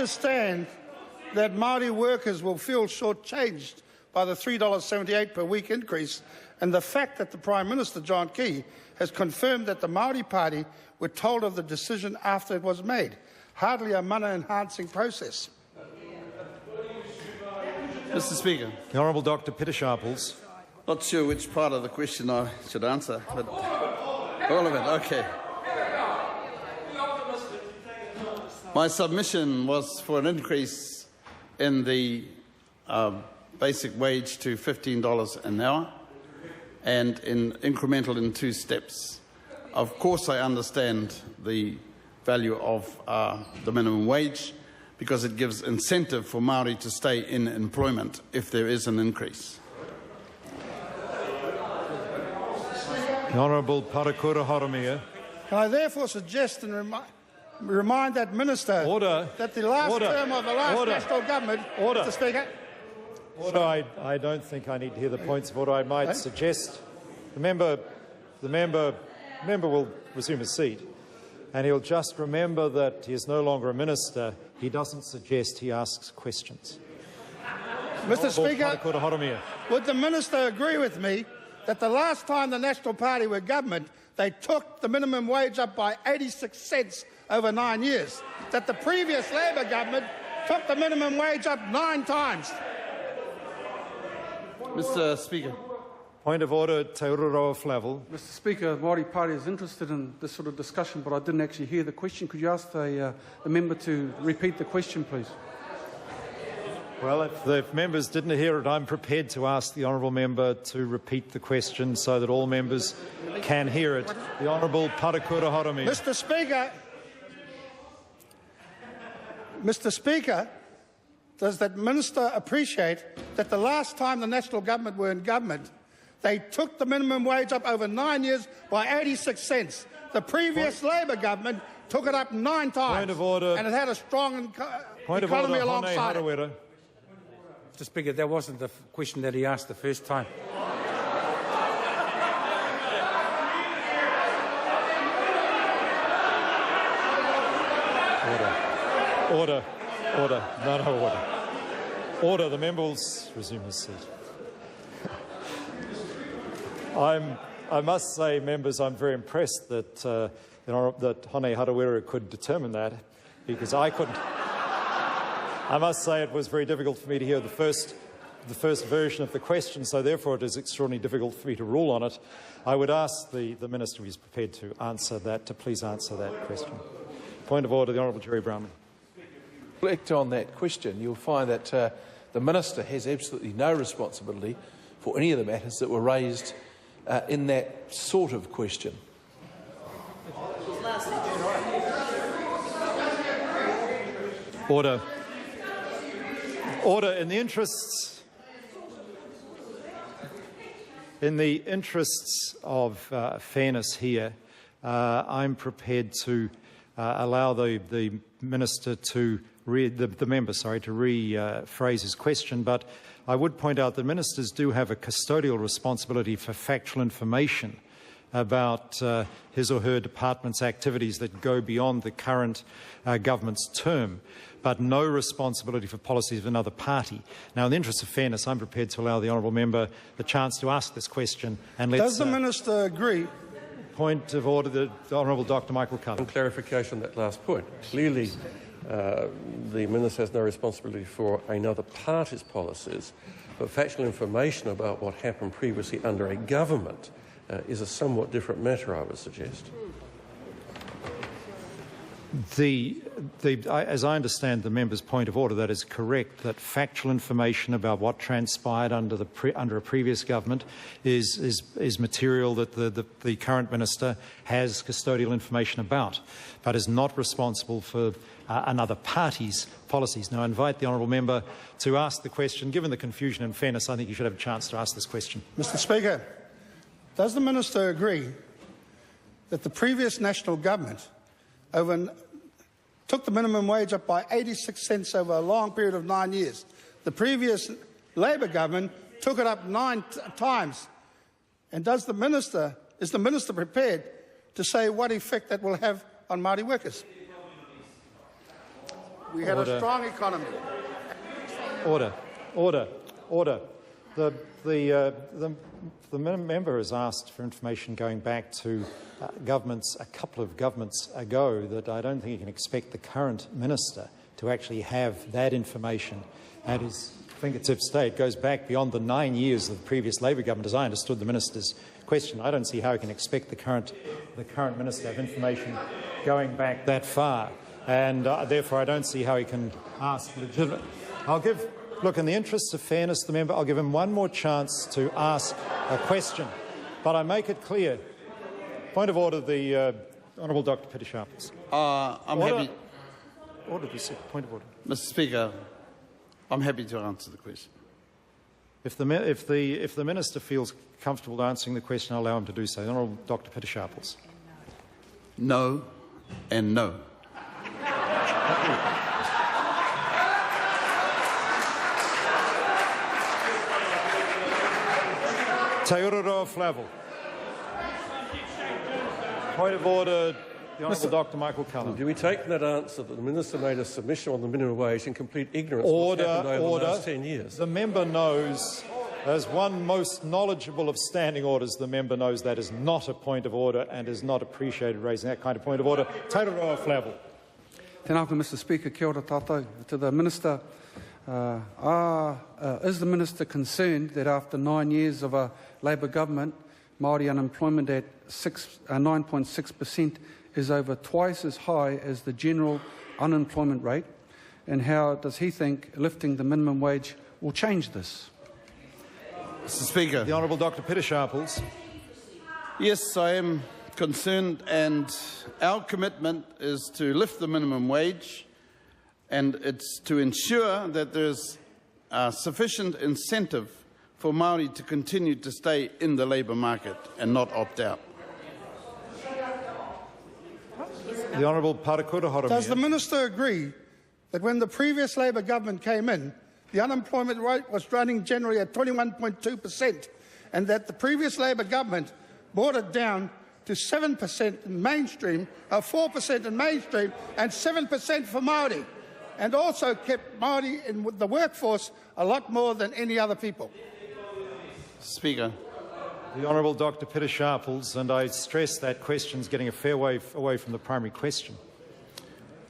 understand that Māori workers will feel shortchanged by the $3.78 per week increase, and the fact that the Prime Minister, John Key, has confirmed that the Māori Party were told of the decision after it was made. Hardly a mana-enhancing process. Mr. Speaker. The Honourable Dr. Peter Sharples. Not sure which part of the question I should answer, but all of it, okay. My submission was for an increase in the basic wage to $15 an hour and incremental in 2 steps. Of course, I understand the value of the minimum wage because it gives incentive for Māori to stay in employment if there is an increase. The Honourable Parakura Horomia. Can I therefore suggest and remind that Minister that the last term of the last National Government... Mr. Speaker. I don't think I need to hear the points of order. I might suggest the member will resume his seat, and he'll just remember that he is no longer a minister. He doesn't suggest he asks questions. Mr. Speaker, would the Minister agree with me that the last time the National Party were government, they took the minimum wage up by 86 cents over 9 years, that the previous Labor government took the minimum wage up 9 times? Mr. Speaker. Point of order, Te Ururoa Flavel. Mr. Speaker, the Māori Party is interested in this sort of discussion, but I didn't actually hear the question. Could you ask the member to repeat the question, please? Well, if the members didn't hear it, I'm prepared to ask the honourable member to repeat the question so that all members can hear it. The Honourable Parakura Horomia. Mr. Speaker, does that Minister appreciate that the last time the National Government were in government, they took the minimum wage up over 9 years by 86 cents? The previous Labor government took it up 9 times. Point of order. And it had a strong economy alongside it. Mr. Speaker, that wasn't the question that he asked the first time. Order. No order. Order. The member will resume his seat. I must say, members, I'm very impressed that that Hone Harawira could determine that, because I couldn't. I must say it was very difficult for me to hear the first version of the question, so therefore it is extraordinarily difficult for me to rule on it. I would ask the Minister, who is prepared to answer that, to please answer that question. Point of order, the Honourable Jerry Brownlee. Reflect on that question, you'll find that the Minister has absolutely no responsibility for any of the matters that were raised in that sort of question. Order. Order. In the interests of fairness here, I'm prepared to allow the Minister to rephrase his question, but I would point out that ministers do have a custodial responsibility for factual information about his or her department's activities that go beyond the current government's term, but no responsibility for policies of another party. Now, in the interest of fairness, I'm prepared to allow the honourable member the chance to ask this question. And does the Minister agree? Point of order, the Honourable Dr. Michael Cullen. Clarification on that last point. Clearly, the Minister has no responsibility for another party's policies, but factual information about what happened previously under a government is a somewhat different matter, I would suggest. As I understand the member's point of order, that is correct, that factual information about what transpired under a previous government is material that the current minister has custodial information about, but is not responsible for another party's policies. Now, I invite the honourable member to ask the question. Given the confusion and fairness, I think you should have a chance to ask this question. Mr. Speaker, does the Minister agree that the previous National Government took the minimum wage up by 86 cents over a long period of 9 years? The previous Labor government took it up 9 times. And is the Minister prepared to say what effect that will have on Māori workers? We had a strong economy. Order. The member has asked for information going back to governments, a couple of governments ago, that I don't think you can expect the current minister to actually have that information at his fingertips today. It goes back beyond the 9 years of the previous Labor government, as I understood the minister's question. I don't see how you can expect the current minister to have information going back that far, and therefore I don't see how he can ask legitimate. Look, in the interests of fairness to the member, I'll give him one more chance to ask a question, but I make it clear. Point of order, the Honourable Dr. Peter Sharples. I'm happy. Order, point of order. Mr. Speaker, I'm happy to answer the question. If the minister feels comfortable answering the question, I'll allow him to do so. The Honourable Dr. Peter Sharples. No and no. Te Ururoa Flavel. Point of order, the Honourable Dr. Michael Cullen. Do we take that answer that the minister made a submission on the minimum wage in complete ignorance of what's happened over the last 10 years? The member knows, as one most knowledgeable of standing orders, the member knows that is not a point of order and is not appreciated raising that kind of point of order. Te Ururoa Flavel. Tēnā koe, Mr. Speaker. Kia ora tātou. To the Minister, is the Minister concerned that after 9 years of a Labor government, Māori unemployment at 9.6% is over twice as high as the general unemployment rate? And how does he think lifting the minimum wage will change this? Mr. Speaker. The Honourable Dr. Peter Sharples. Yes, I am concerned, and our commitment is to lift the minimum wage, and it's to ensure that there's sufficient incentive for Māori to continue to stay in the labour market and not opt out. The Honourable Parakura Horomia. Does the minister agree that when the previous Labor government came in, the unemployment rate was running generally at 21.2%, and that the previous Labor government brought it down to 7% in mainstream, 4% in mainstream, and 7% for Māori, and also kept Māori in the workforce a lot more than any other people? Speaker. The Honourable Dr. Peter Sharples, and I stress that question's getting a fair way away from the primary question.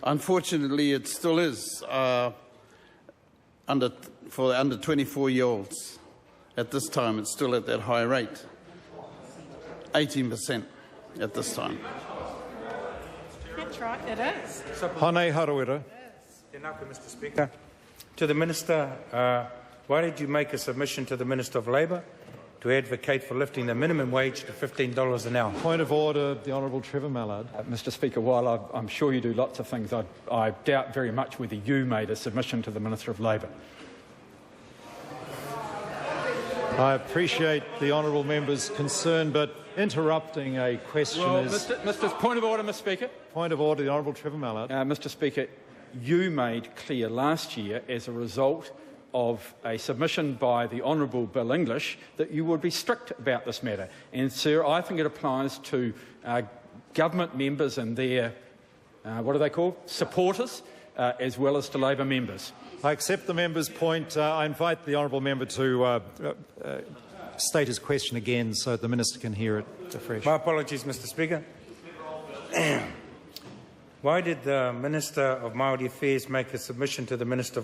Unfortunately, it still is for the under 24-year-olds. At this time, it's still at that high rate, 18% at this time. That's right, it is. Hone Harawira. Tēnā koe, Mr. Speaker. To the Minister, why did you make a submission to the Minister of Labour to advocate for lifting the minimum wage to $15 an hour? Point of order, the Honourable Trevor Mallard. Mr. Speaker, while I'm sure you do lots of things, I doubt very much whether you made a submission to the Minister of Labour. I appreciate the honourable member's concern, but interrupting a question is... Mr. Point of order, Mr. Speaker. Point of order, the Honourable Trevor Mallard. Mr. Speaker, you made clear last year, as a result of a submission by the Honourable Bill English, that you would be strict about this matter. And, sir, I think it applies to government members and their, what are they called, supporters, as well as to Labor members. I accept the member's point. I invite the honourable member to state his question again so that the minister can hear it afresh. My apologies, Mr. Speaker. Why did the Minister of Māori Affairs make a submission to the Minister of